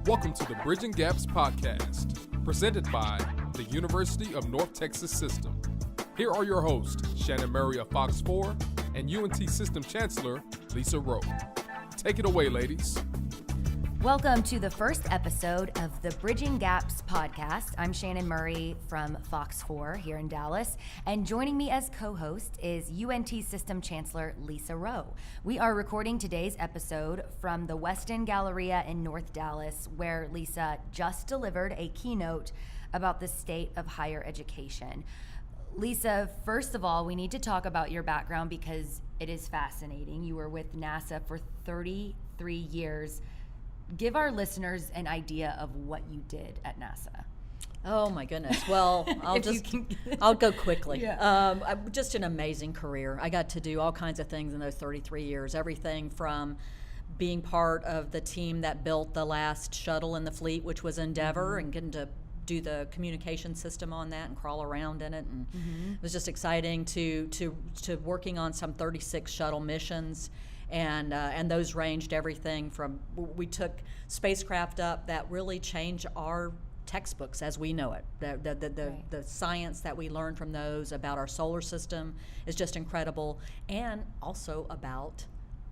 Welcome to the Bridging Gaps podcast, presented by the University of North Texas System. Here are your hosts, Shannon Murray of Fox 4 and UNT System Chancellor, Lesa Roe. Take it away, ladies. Welcome to the first episode of the Bridging Gaps podcast. I'm Shannon Murray from Fox 4 here in Dallas, and joining me as co-host is UNT System Chancellor Lesa Roe. We are recording today's episode from the Westin Galleria in North Dallas, where Lesa just delivered a keynote about the state of higher education. Lesa, first of all, we need to talk about your background because it is fascinating. You were with NASA for 33 years. Give our listeners an idea of what you did at NASA. Oh my goodness. Well, I'll go quickly. Yeah. Just an amazing career. I got to do all kinds of things in those 33 years. Everything from being part of the team that built the last shuttle in the fleet, which was Endeavor, and getting to do the communication system on that and crawl around in it, and it was just exciting to working on some 36 shuttle missions. And those ranged everything from, we took spacecraft up that really changed our textbooks as we know it. The science that we learned from those about our solar system is just incredible, and also about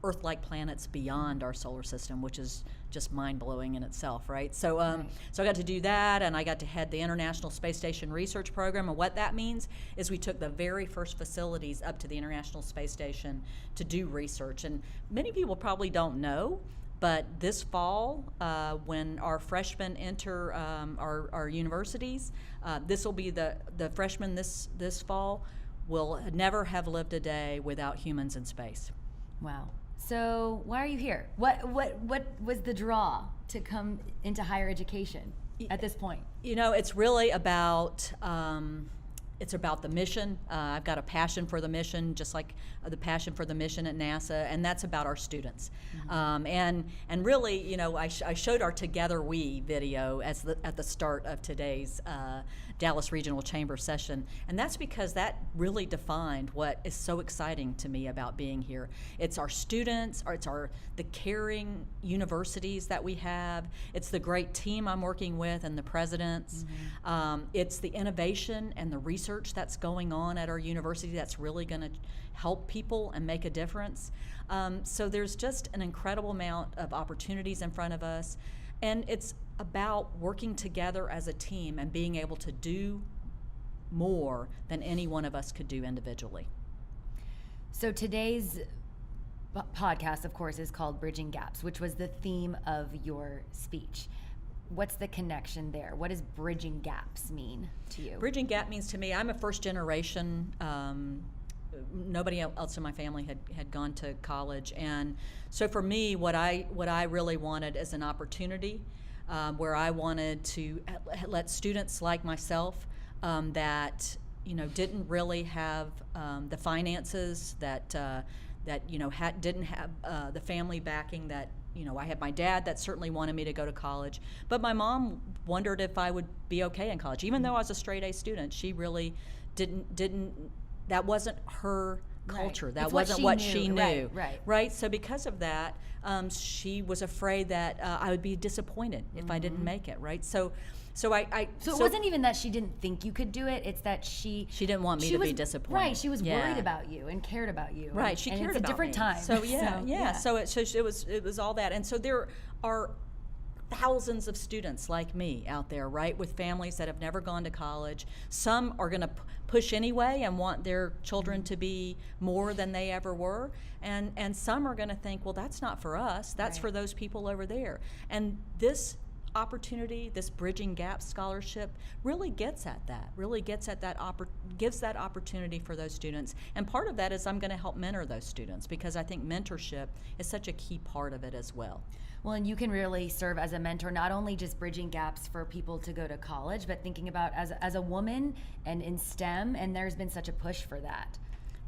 Earth-like planets beyond our solar system, which is just mind-blowing in itself, right? So I got to do that, and I got to head the International Space Station Research Program, and what that means is we took the very first facilities up to the International Space Station to do research. And many people probably don't know, but this fall, when our freshmen enter our universities, this will be the freshmen this fall will never have lived a day without humans in space. Wow. So why are you here? What was the draw to come into higher education at this point? You know, it's really about the mission. I've got a passion for the mission, just like the passion for the mission at NASA, and that's about our students. And really, you know, I showed our Together We video at the start of today's Dallas Regional Chamber session, and that's because that really defined what is so exciting to me about being here. It's our students, or it's the caring universities that we have. It's the great team I'm working with and the presidents. It's the innovation and the research that's going on at our university that's really going to help people and make a difference. So there's just an incredible amount of opportunities in front of us, and it's about working together as a team and being able to do more than any one of us could do individually. So today's podcast, of course, is called Bridging Gaps, which was the theme of your speech. What's the connection there? What does bridging gaps mean to you? Bridging gap means to me, I'm a first generation, nobody else in my family had gone to college, and so for me, what I really wanted is an opportunity where I wanted to let students like myself that didn't really have the finances that didn't have the family backing that. I had my dad that certainly wanted me to go to college, but my mom wondered if I would be okay in college. Even though I was a straight A student, she really didn't that wasn't her culture. That wasn't what she knew. Right. So because of that, she was afraid that I would be disappointed if I didn't make it, right? So it wasn't even that she didn't think you could do it, it's that she didn't want me to be disappointed. Right, she was worried about you and cared about you. Right, she cared about me. It's a different time. So it was all that. And so there are thousands of students like me out there, right, with families that have never gone to college. Some are going to push anyway and want their children to be more than they ever were, and some are going to think, well, that's not for us, that's for those people over there. And this opportunity, this Bridging Gaps scholarship, really gets at that, gives that opportunity for those students. And part of that is I'm going to help mentor those students, because I think mentorship is such a key part of it as well. Well, and you can really serve as a mentor, not only just bridging gaps for people to go to college, but thinking about as a woman and in STEM, and there's been such a push for that.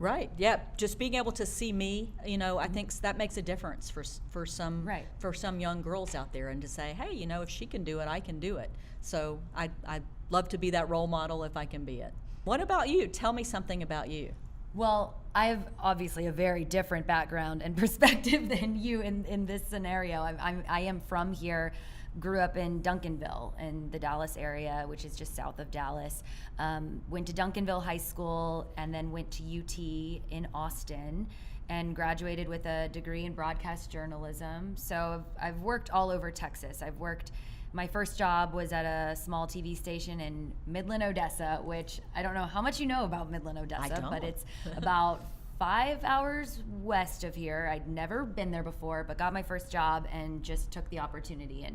Right. Yeah. Just being able to see me, I think that makes a difference for some young girls out there, and to say, hey, if she can do it, I can do it. So I'd love to be that role model if I can be it. What about you? Tell me something about you. Well, I have obviously a very different background and perspective than you in this scenario. I am from here, grew up in Duncanville in the Dallas area, which is just south of Dallas. Went to Duncanville High School and then went to UT in Austin and graduated with a degree in broadcast journalism. So I've worked all over Texas. My first job was at a small TV station in Midland, Odessa, which I don't know how much you know about Midland, Odessa, but it's about 5 hours west of here. I'd never been there before, but got my first job and just took the opportunity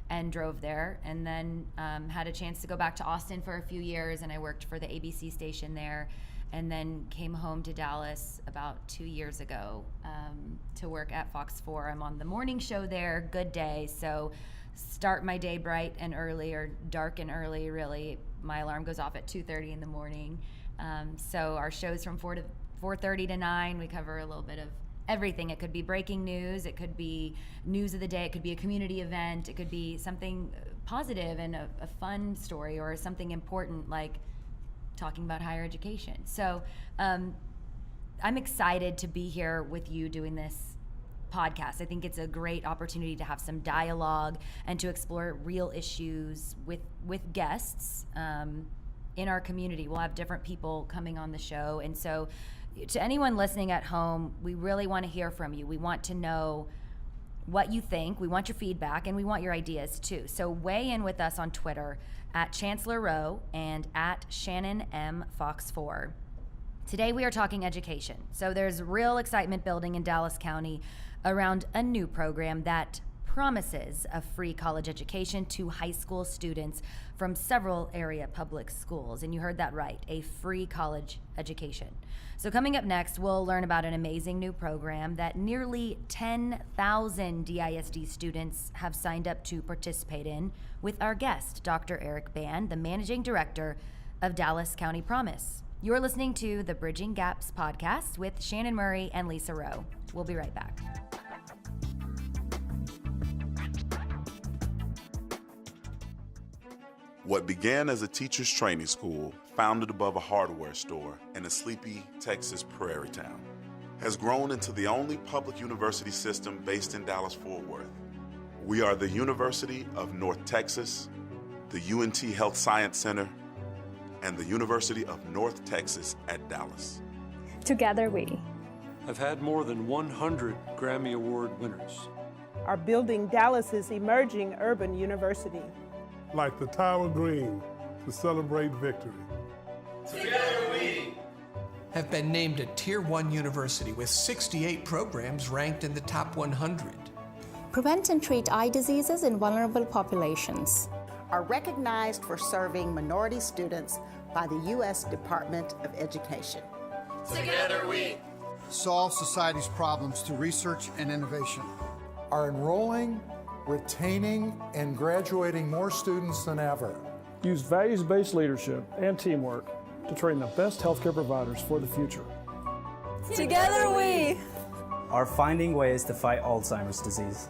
and drove there. And then had a chance to go back to Austin for a few years, and I worked for the ABC station there. And then came home to Dallas about 2 years ago to work at Fox 4. I'm on the morning show there, Good Day. So start my day bright and early, or dark and early, really. My alarm goes off at 2:30 in the morning. So our show's from 4:30 to 9. We cover a little bit of everything. It could be breaking news, it could be news of the day, it could be a community event, it could be something positive and a fun story, or something important like talking about higher education. So I'm excited to be here with you doing this podcast. I think it's a great opportunity to have some dialogue and to explore real issues with guests in our community. We'll have different people coming on the show. And so to anyone listening at home, we really want to hear from you. We want to know what you think. We want your feedback, and we want your ideas too. So weigh in with us on Twitter at Chancellor Roe and at Shannon M. Fox 4. Today we are talking education. So there's real excitement building in Dallas County around a new program that promises a free college education to high school students from several area public schools. And you heard that right, a free college education. So coming up next, we'll learn about an amazing new program that nearly 10,000 DISD students have signed up to participate in with our guest, Dr. Eric Ban, the managing director of Dallas County Promise. You're listening to the Bridging Gaps podcast with Shannon Murray and Lesa Roe. We'll be right back. What began as a teacher's training school, founded above a hardware store in a sleepy Texas prairie town, has grown into the only public university system based in Dallas-Fort Worth. We are the University of North Texas, the UNT Health Science Center, and the University of North Texas at Dallas. Together we have had more than 100 Grammy Award winners. Are building Dallas's emerging urban university. Like the Tower Green, to celebrate victory. Together we have been named a Tier 1 university with 68 programs ranked in the top 100. Prevent and treat eye diseases in vulnerable populations. Are recognized for serving minority students by the U.S. Department of Education. Together we solve society's problems through research and innovation. Are enrolling, retaining, and graduating more students than ever. Use values-based leadership and teamwork to train the best healthcare providers for the future. Together we are finding ways to fight Alzheimer's disease.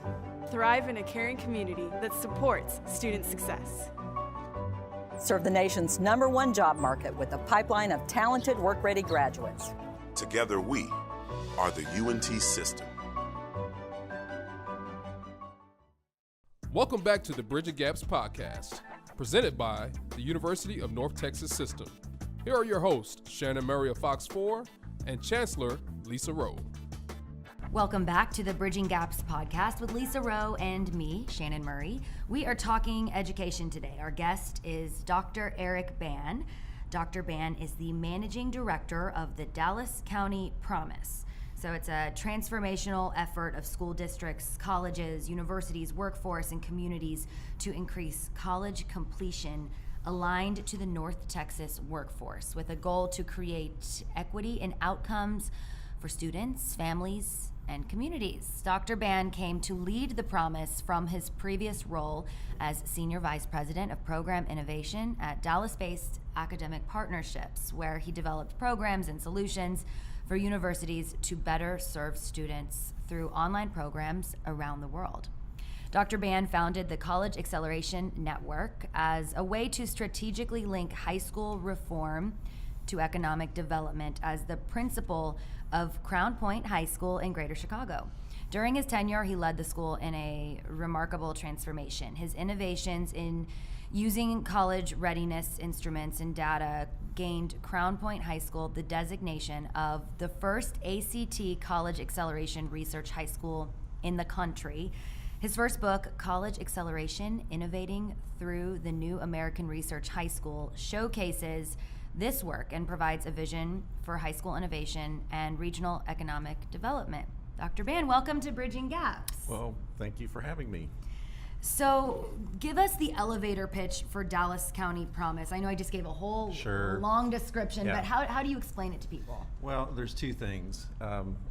Thrive in a caring community that supports student success. Serve the nation's #1 job market with a pipeline of talented, work-ready graduates. Together we are the UNT system. Welcome back to the Bridging Gaps podcast, presented by the University of North Texas System. Here are your hosts, Shannon Murray of Fox 4 and Chancellor Lesa Roe. Welcome back to the Bridging Gaps podcast with Lesa Roe and me, Shannon Murray. We are talking education today. Our guest is Dr. Eric Ban. Dr. Ban is the managing director of the Dallas County Promise. So it's a transformational effort of school districts, colleges, universities, workforce, and communities to increase college completion aligned to the North Texas workforce, with a goal to create equity in outcomes for students, families, and communities. Dr. Ban came to lead the Promise from his previous role as Senior Vice President of Program Innovation at Dallas-based Academic Partnerships, where he developed programs and solutions for universities to better serve students through online programs around the world. Dr. Ban founded the College Acceleration Network as a way to strategically link high school reform to economic development as the principal of Crown Point High School in Greater Chicago. During his tenure, he led the school in a remarkable transformation. His innovations in using college readiness instruments and data gained Crown Point High School the designation of the first ACT College Acceleration Research High School in the country. His first book, College Acceleration: Innovating Through the New American Research High School, showcases this work and provides a vision for high school innovation and regional economic development. Dr. Ban, welcome to Bridging Gaps. Well, thank you for having me. So give us the elevator pitch for Dallas County Promise. I know I just gave a whole long description, but how do you explain it to people? Well, there's two things.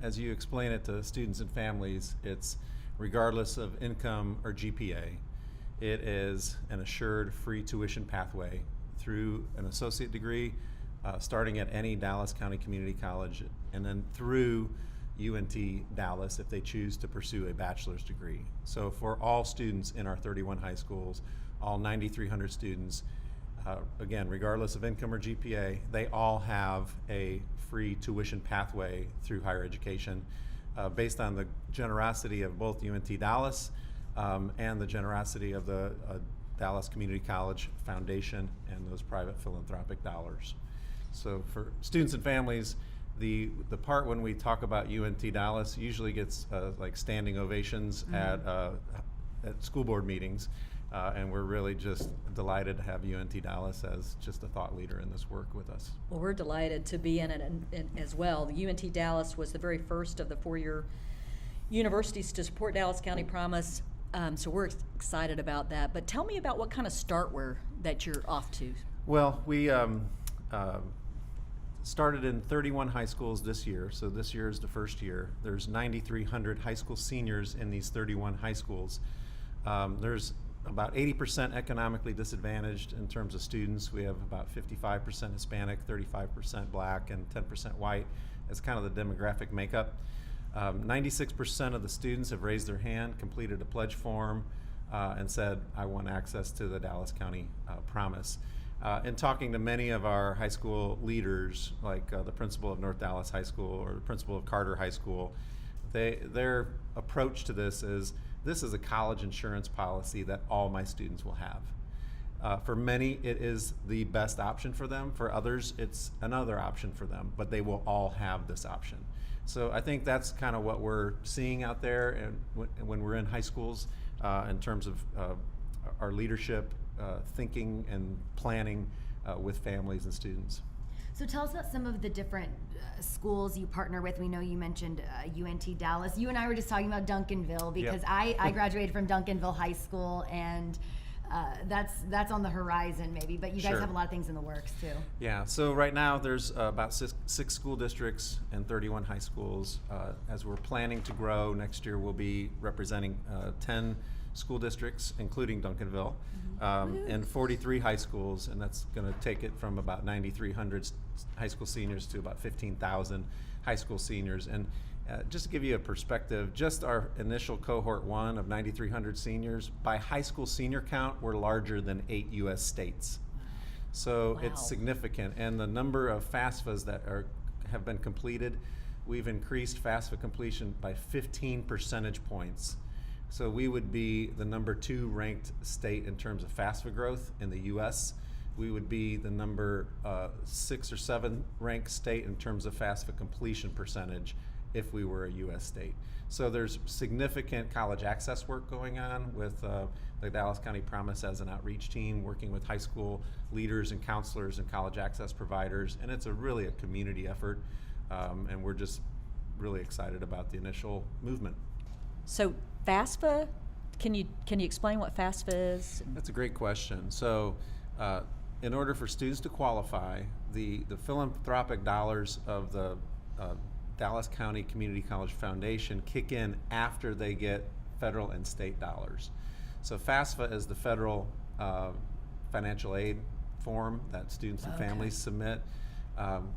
As you explain it to students and families, it's regardless of income or GPA. It is an assured free tuition pathway through an associate degree, starting at any Dallas County Community College, and then through UNT Dallas if they choose to pursue a bachelor's degree. So for all students in our 31 high schools, all 9,300 students, again, regardless of income or GPA, they all have a free tuition pathway through higher education based on the generosity of both UNT Dallas and the generosity of the Dallas Community College Foundation and those private philanthropic dollars. So for students and families, the part when we talk about UNT Dallas usually gets like standing ovations at school board meetings, and we're really just delighted to have UNT Dallas as just a thought leader in this work with us. Well, we're delighted to be in it as well. The UNT Dallas was the very first of the four-year universities to support Dallas County Promise, so we're excited about that. But tell me about what kind of startware that you're off to. Well, we started in 31 high schools this year, so this year is the first year. There's 9,300 high school seniors in these 31 high schools. There's about 80% economically disadvantaged in terms of students. We have about 55% Hispanic, 35% Black, and 10% white as kind of the demographic makeup. 96% of the students have raised their hand, completed a pledge form, and said, I want access to the Dallas County Promise. In talking to many of our high school leaders, like the principal of North Dallas High School or the principal of Carter High School, their approach to this is a college insurance policy that all my students will have. For many, it is the best option for them. For others, it's another option for them, but they will all have this option. So I think that's kind of what we're seeing out there and when we're in high schools in terms of our leadership, thinking and planning with families and students. So tell us about some of the different schools you partner with. We know you mentioned UNT Dallas. You and I were just talking about Duncanville because I graduated from Duncanville High School, and that's on the horizon maybe, but you guys have a lot of things in the works too. Yeah, so right now there's about six school districts and 31 high schools. As we're planning to grow, next year we'll be representing 10 school districts, including Duncanville, and 43 high schools, and that's going to take it from about 9,300 high school seniors to about 15,000 high school seniors. And just to give you a perspective, just our initial cohort 1 of 9,300 seniors, by high school senior count, we're larger than 8 U.S. states. So it's significant. And the number of FAFSAs that have been completed, we've increased FAFSA completion by 15 percentage points. So we would be the number 2 ranked state in terms of FAFSA growth in the U.S. We would be the number 6 or 7 ranked state in terms of FAFSA completion percentage if we were a U.S. state. So there's significant college access work going on with the Dallas County Promise as an outreach team, working with high school leaders and counselors and college access providers, and it's really a community effort, and we're just really excited about the initial movement. So FAFSA, can you explain what FAFSA is? That's a great question. So in order for students to qualify, the philanthropic dollars of the Dallas County Community College Foundation kick in after they get federal and state dollars. So FAFSA is the federal financial aid form that students and families submit.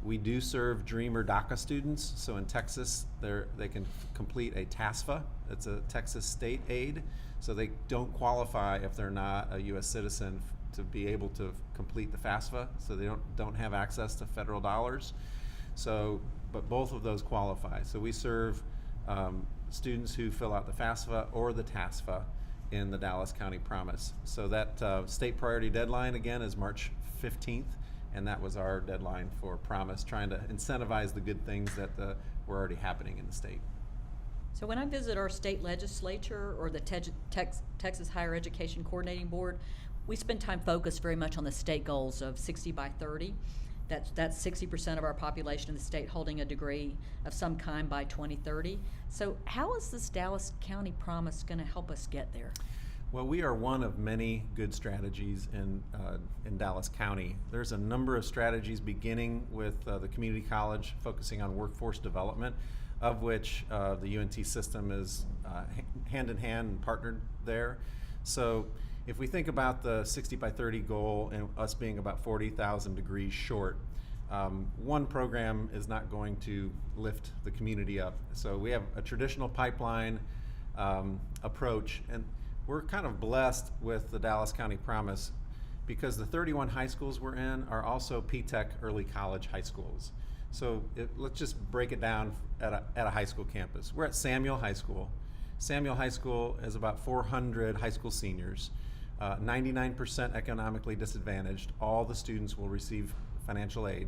We do serve DREAM or DACA students. So in Texas, they can complete a TASFA. It's a Texas state aid. So they don't qualify if they're not a U.S. citizen to be able to complete the FAFSA, so they don't have access to federal dollars. So, but both of those qualify. So we serve students who fill out the FAFSA or the TASFA in the Dallas County Promise. So that state priority deadline again is March 15th, and that was our deadline for Promise, trying to incentivize the good things that were already happening in the state. So when I visit our state legislature or the Texas Higher Education Coordinating Board, we spend time focused very much on the state goals of 60 by 30. That's 60% of our population in the state holding a degree of some kind by 2030. So how is this Dallas County Promise going to help us get there? Well, we are one of many good strategies in Dallas County. There's a number of strategies beginning with the community college focusing on workforce development, of which the UNT system is hand in hand and partnered there. So if we think about the 60 by 30 goal and us being about 40,000 degrees short, one program is not going to lift the community up. So we have a traditional pipeline approach, and we're kind of blessed with the Dallas County Promise because the 31 high schools we're in are also P-TECH early college high schools. So let's just break it down at a high school campus. We're at Samuel High School. Samuel High School is about 400 high school seniors, 99% economically disadvantaged. All the students will receive financial aid.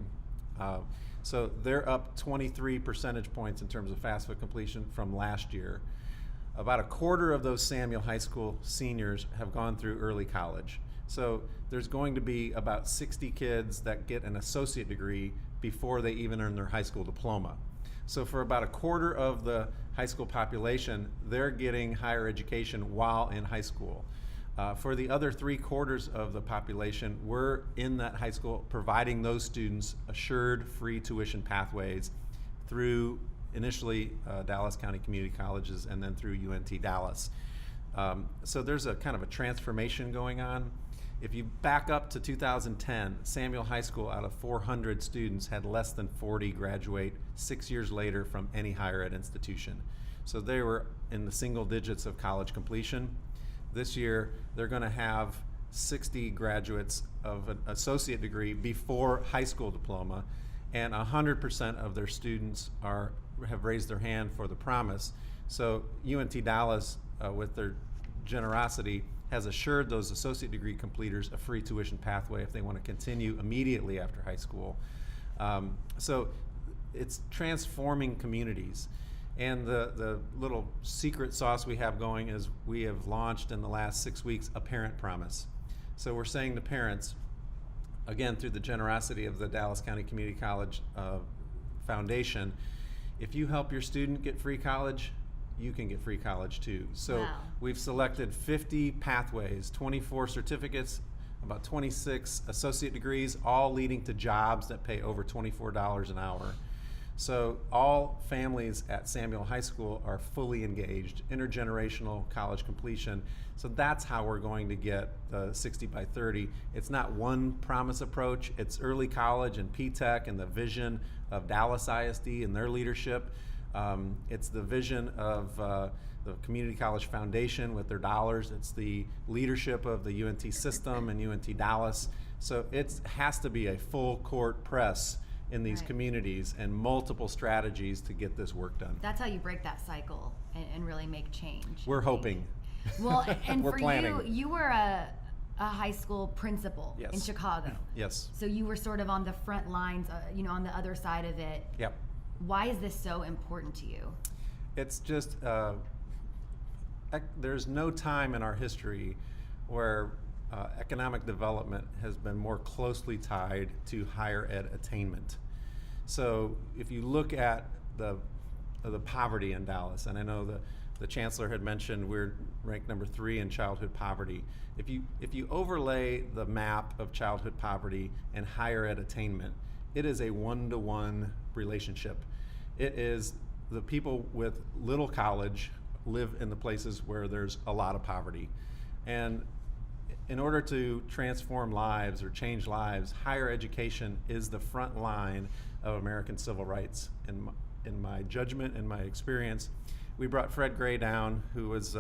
So they're up 23 percentage points in terms of FAFSA completion from last year. About a quarter of those Samuel High School seniors have gone through early college. So there's going to be about 60 kids that get an associate degree before they even earn their high school diploma. So for about a quarter of the high school population, they're getting higher education while in high school. For the other 3/4 of the population, we're in that high school providing those students assured free tuition pathways through initially Dallas County Community Colleges and then through UNT Dallas. So there's a kind of a transformation going on. If you back up to 2010, Samuel High School out of 400 students had less than 40 graduate 6 years later from any higher ed institution. So they were in the single digits of college completion. This year, they're going to have 60 graduates of an associate degree before high school diploma, and 100% of their students have raised their hand for the Promise. So UNT Dallas, with their generosity, has assured those associate degree completers a free tuition pathway if they want to continue immediately after high school. So it's transforming communities. And the little secret sauce we have going is we have launched in the last 6 weeks a parent promise. So we're saying to parents, again, through the generosity of the Dallas County Community College Foundation, if you help your student get free college, you can get free college too. So we've selected 50 pathways, 24 certificates, about 26 associate degrees, all leading to jobs that pay over $24 an hour. So all families at Samuel High School are fully engaged, intergenerational college completion. So that's how we're going to get the 60 by 30. It's not one promise approach, it's early college and P-TECH and the vision of Dallas ISD and their leadership. It's the vision of the Community College Foundation with their dollars. It's the leadership of the UNT system and UNT Dallas. So it has to be a full court press in these communities and multiple strategies to get this work done. That's how you break that cycle and really make change. We're hoping. Well, and We're for planning. you were a high school principal in Chicago. Yes. So you were sort of on the front lines, on the other side of it. Yep. Why is this so important to you? It's just, there's no time in our history where economic development has been more closely tied to higher ed attainment. So if you look at the poverty in Dallas, and I know the Chancellor had mentioned we're ranked number 3 in childhood poverty. If you overlay the map of childhood poverty and higher ed attainment, it is a 1-to-1 relationship. It is the people with little college live in the places where there's a lot of poverty. And in order to transform lives or change lives, higher education is the front line of American civil rights. In my judgment and my experience, we brought Fred Gray down, who was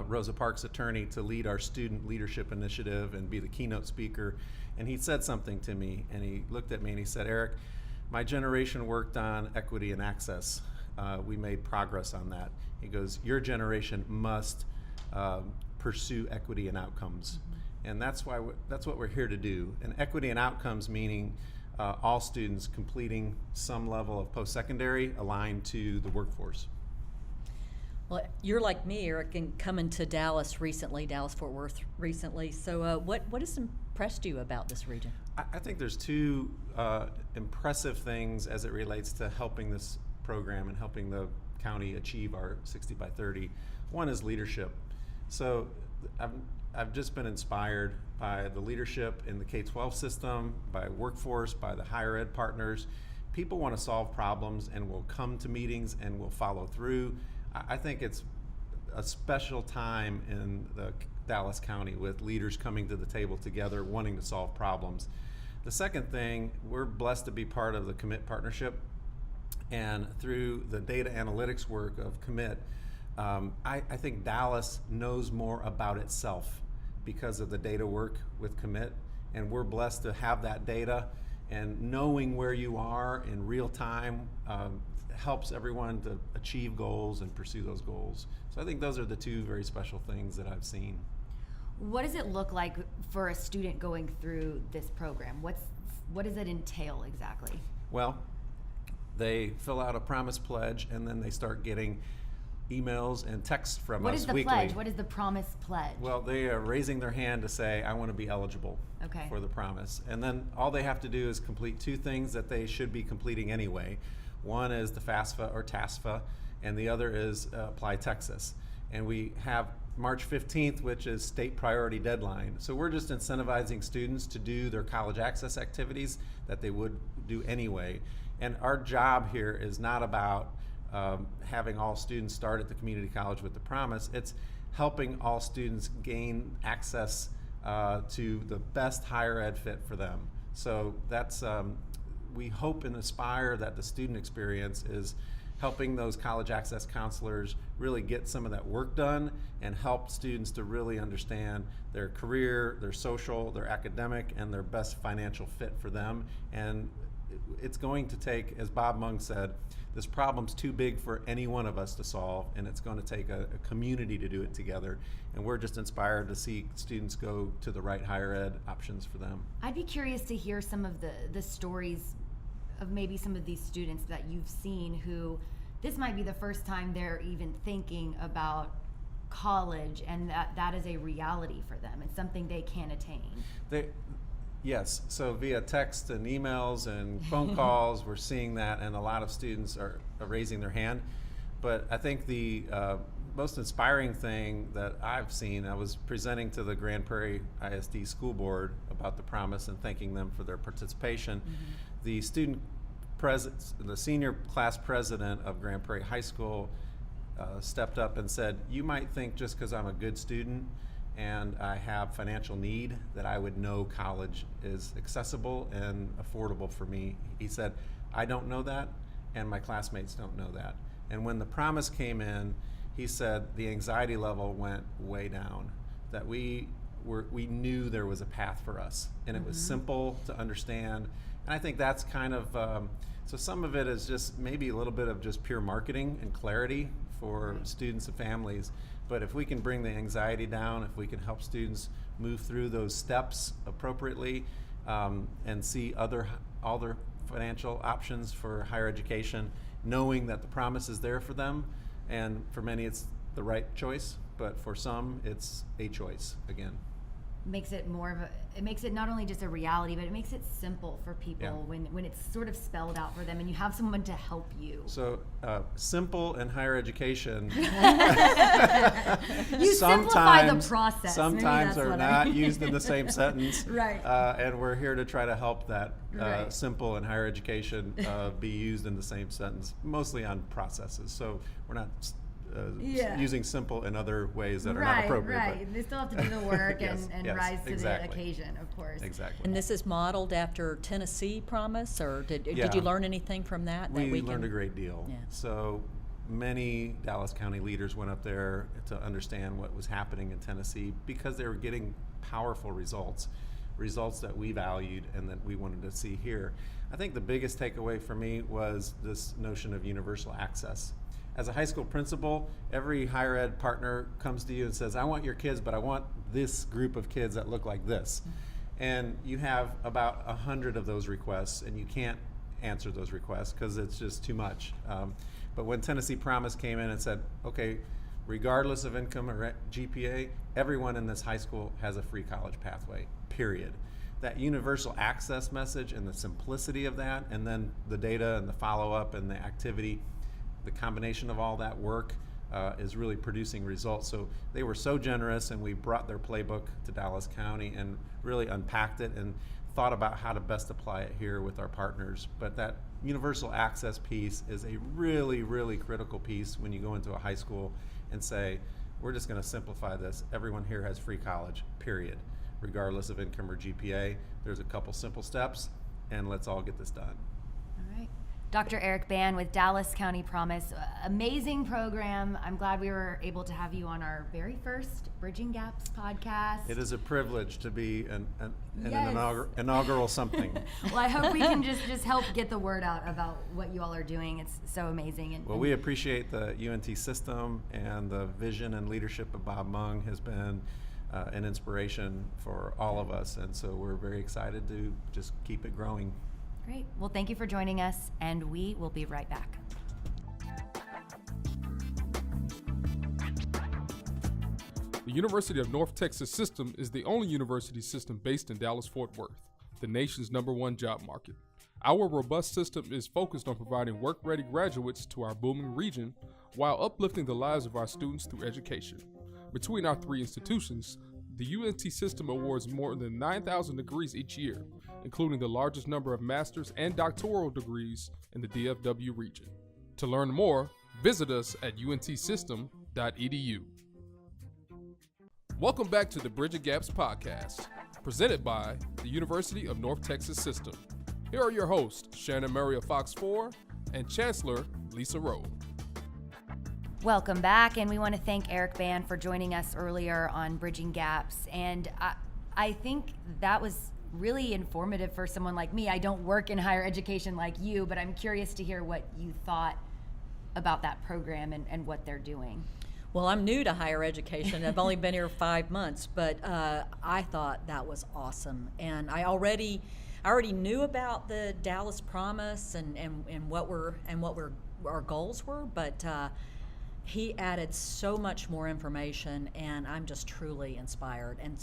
Rosa Parks' attorney, to lead our student leadership initiative and be the keynote speaker. And he said something to me, and he looked at me and he said, Eric, my generation worked on equity and access. We made progress on that. He goes, your generation must pursue equity and outcomes. And that's what we're here to do. And equity and outcomes meaning all students completing some level of post-secondary aligned to the workforce. Well, you're like me, Eric, and coming to Dallas recently, Dallas-Fort Worth recently. So what has impressed you about this region? I think there's two impressive things as it relates to helping this program and helping the county achieve our 60 by 30. One is leadership. So I've just been inspired by the leadership in the K-12 system, by workforce, by the higher ed partners. People want to solve problems and will come to meetings and will follow through. I think it's a special time in the Dallas County with leaders coming to the table together, wanting to solve problems. The second thing, we're blessed to be part of the Commit partnership, and through the data analytics work of Commit, I think Dallas knows more about itself because of the data work with Commit, and we're blessed to have that data, and knowing where you are in real time helps everyone to achieve goals and pursue those goals. So I think those are the two very special things that I've seen. What does it look like for a student going through this program? What does it entail exactly? Well, they fill out a promise pledge and then they start getting emails and texts from us weekly. What is the pledge? What is the promise pledge? Well, they are raising their hand to say, I want to be eligible for the promise. And then all they have to do is complete two things that they should be completing anyway. One is the FAFSA or TASFA, and the other is Apply Texas. And we have March 15th, which is state priority deadline. So we're just incentivizing students to do their college access activities that they would do anyway. And our job here is not about having all students start at the community college with the promise. It's helping all students gain access to the best higher ed fit for them. So that's, we hope and aspire that the student experience is helping those college access counselors really get some of that work done and help students to really understand their career, their social, their academic, and their best financial fit for them. And it's going to take, as Bob Mung said, this problem's too big for any one of us to solve, and it's going to take a community to do it together. And we're just inspired to see students go to the right higher ed options for them. I'd be curious to hear some of the stories of maybe some of these students that you've seen who this might be the first time they're even thinking about college, and that is a reality for them. It's something they can attain. Yes, so via text and emails and phone calls, we're seeing that, and a lot of students are raising their hand. But I think the most inspiring thing that I've seen, I was presenting to the Grand Prairie ISD School Board about the promise and thanking them for their participation. The the senior class president of Grand Prairie High School stepped up and said, you might think just because I'm a good student and I have financial need that I would know college is accessible and affordable for me. He said, I don't know that, and my classmates don't know that. And when the promise came in, he said the anxiety level went way down, that we knew there was a path for us, and it was simple to understand. And I think that's kind of, so some of it is just maybe a little bit of just pure marketing and clarity for students and families. But if we can bring the anxiety down, if we can help students move through those steps appropriately, and see all their financial options for higher education, knowing that the promise is there for them, and for many it's the right choice, but for some it's a choice again. Makes it more of it makes it not only just a reality, but it makes it simple for people when it's sort of spelled out for them and you have someone to help you. So simple in higher education you simplify the process. Sometimes are not used in the same sentence. Right. And we're here to try to help that simple in higher education be used in the same sentence, mostly on processes. So we're not using simple in other ways that are not appropriate. Right, they still have to do the work and rise to the occasion, of course. Exactly. And this is modeled after Tennessee Promise, or did you learn anything from that? We learned a great deal. Yeah. So many Dallas County leaders went up there to understand what was happening in Tennessee because they were getting powerful results that we valued and that we wanted to see here. I think the biggest takeaway for me was this notion of universal access. As a high school principal, every higher ed partner comes to you and says, I want your kids, but I want this group of kids that look like this. And you have about 100 of those requests, and you can't answer those requests because it's just too much. But when Tennessee Promise came in and said, okay, regardless of income or GPA, everyone in this high school has a free college pathway, period. That universal access message and the simplicity of that, and then the data and the follow-up and the activity, the combination of all that work is really producing results. So they were so generous, and we brought their playbook to Dallas County and really unpacked it and thought about how to best apply it here with our partners. But that universal access piece is a really, really critical piece when you go into a high school and say, we're just going to simplify this. Everyone here has free college, period, regardless of income or GPA. There's a couple simple steps, and let's all get this done. All right. Dr. Eric Ban with Dallas County Promise. Amazing program. I'm glad we were able to have you on our very first Bridging Gaps podcast. It is a privilege to be an Yes. inaugural something. Well, I hope we can just help get the word out about what you all are doing. It's so amazing. Well, we appreciate the UNT system, and the vision and leadership of Bob Mung has been an inspiration for all of us, and so we're very excited to just keep it growing. Great. Well, thank you for joining us, and we will be right back. The University of North Texas system is the only university system based in Dallas-Fort Worth, the nation's #1 job market. Our robust system is focused on providing work-ready graduates to our booming region while uplifting the lives of our students through education. Between our 3 institutions, the UNT system awards more than 9,000 degrees each year, including the largest number of master's and doctoral degrees in the DFW region. To learn more, visit us at untsystem.edu. Welcome back to the Bridging Gaps podcast, presented by the University of North Texas System. Here are your hosts, Shannon Murray of Fox 4 and Chancellor Lesa Roe. Welcome back, and we want to thank Eric Ban for joining us earlier on Bridging Gaps. And I think that was really informative for someone like me. I don't work in higher education like you, but I'm curious to hear what you thought about that program and what they're doing. Well, I'm new to higher education. I've only been here 5 months, but I thought that was awesome. And I already knew about the Dallas Promise and what our goals were, but he added so much more information, and I'm just truly inspired and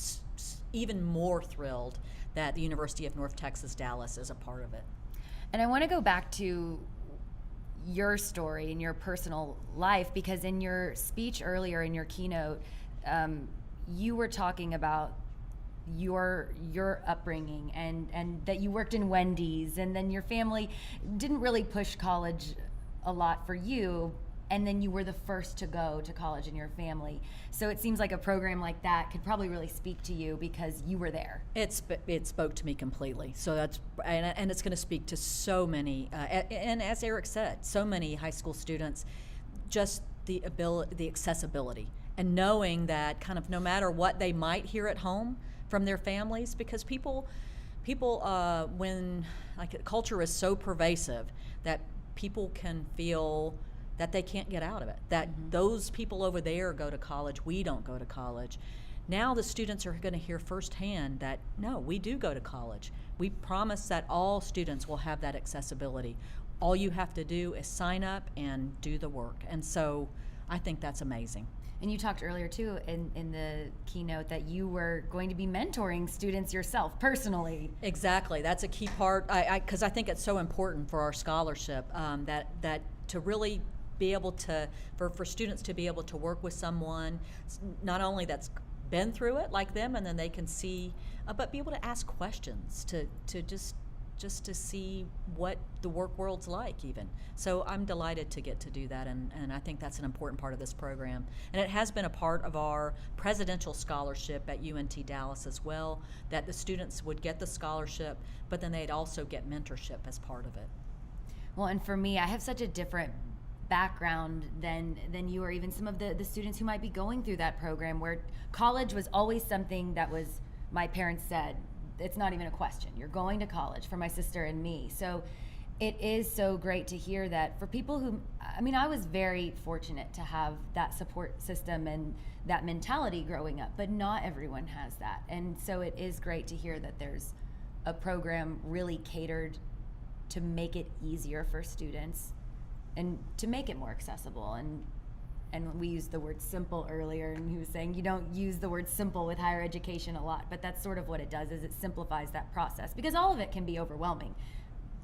even more thrilled that the University of North Texas Dallas is a part of it. And I want to go back to your story and your personal life, because in your speech earlier in your keynote, you were talking about your upbringing and that you worked in Wendy's, and then your family didn't really push college a lot for you, and then you were the first to go to college in your family. So it seems like a program like that could probably really speak to you because you were there. It spoke to me completely. So that's and it's going to speak to so many, and as Eric said, so many high school students. Just the accessibility, and knowing that kind of no matter what they might hear at home from their families, because people when culture is so pervasive that people can feel that they can't get out of it, that those people over there go to college, we don't go to college. Now the students are going to hear firsthand that, no, we do go to college. We promise that all students will have that accessibility. All you have to do is sign up and do the work. And so I think that's amazing. And you talked earlier too in the keynote that you were going to be mentoring students yourself personally. Exactly, that's a key part, because I think it's so important for our scholarship, that to really be able to, for students to be able to work with someone, not only that's been through it like them, and then they can see, but be able to ask questions to just to see what the work world's like even. So I'm delighted to get to do that, and I think that's an important part of this program. And it has been a part of our presidential scholarship at UNT Dallas as well, that the students would get the scholarship, but then they'd also get mentorship as part of it. Well, and for me, I have such a different background than you, or even some of the students who might be going through that program, where college was always something that was, my parents said, it's not even a question. You're going to college, for my sister and me. So it is so great to hear that for people who, I mean, I was very fortunate to have that support system and that mentality growing up, but not everyone has that. And so it is great to hear that there's a program really catered to make it easier for students and to make it more accessible. And we used the word simple earlier, and he was saying you don't use the word simple with higher education a lot, but that's sort of what it does, is it simplifies that process, because all of it can be overwhelming.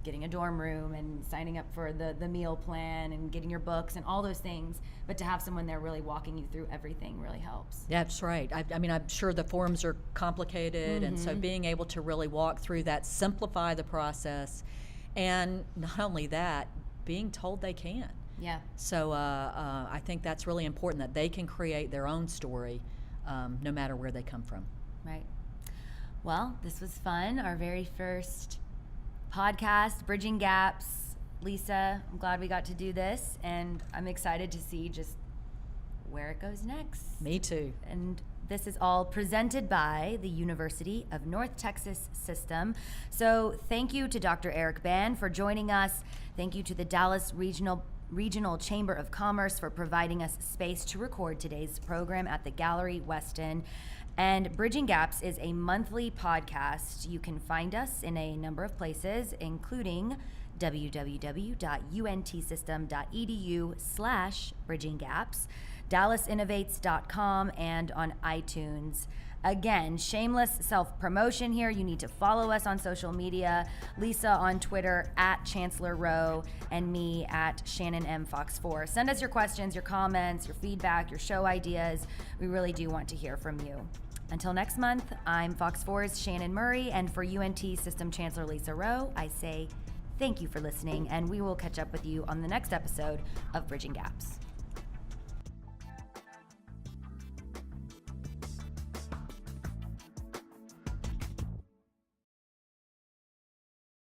Getting a dorm room and signing up for the meal plan and getting your books and all those things, but to have someone there really walking you through everything really helps. Yeah, that's right. I mean, I'm sure the forms are complicated, and so being able to really walk through that, simplify the process, and not only that, being told they can. Yeah. So I think that's really important, that they can create their own story no matter where they come from. Right. Well, this was fun. Our very first podcast, Bridging Gaps. Lesa, I'm glad we got to do this, and I'm excited to see just where it goes next. Me too. And this is all presented by the University of North Texas System. So thank you to Dr. Eric Ban for joining us. Thank you to the Dallas Regional Chamber of Commerce for providing us space to record today's program at the Gallery Weston. And Bridging Gaps is a monthly podcast. You can find us in a number of places, including www.untsystem.edu/bridginggaps, dallasinnovates.com, and on iTunes. Again, shameless self-promotion here. You need to follow us on social media. Lesa on Twitter @Chancellor Roe, and me @Shannon M Fox 4. Send us your questions, your comments, your feedback, your show ideas. We really do want to hear from you. Until next month, I'm Fox 4's Shannon Murray, and for UNT System Chancellor Lesa Roe, I say thank you for listening, and we will catch up with you on the next episode of Bridging Gaps.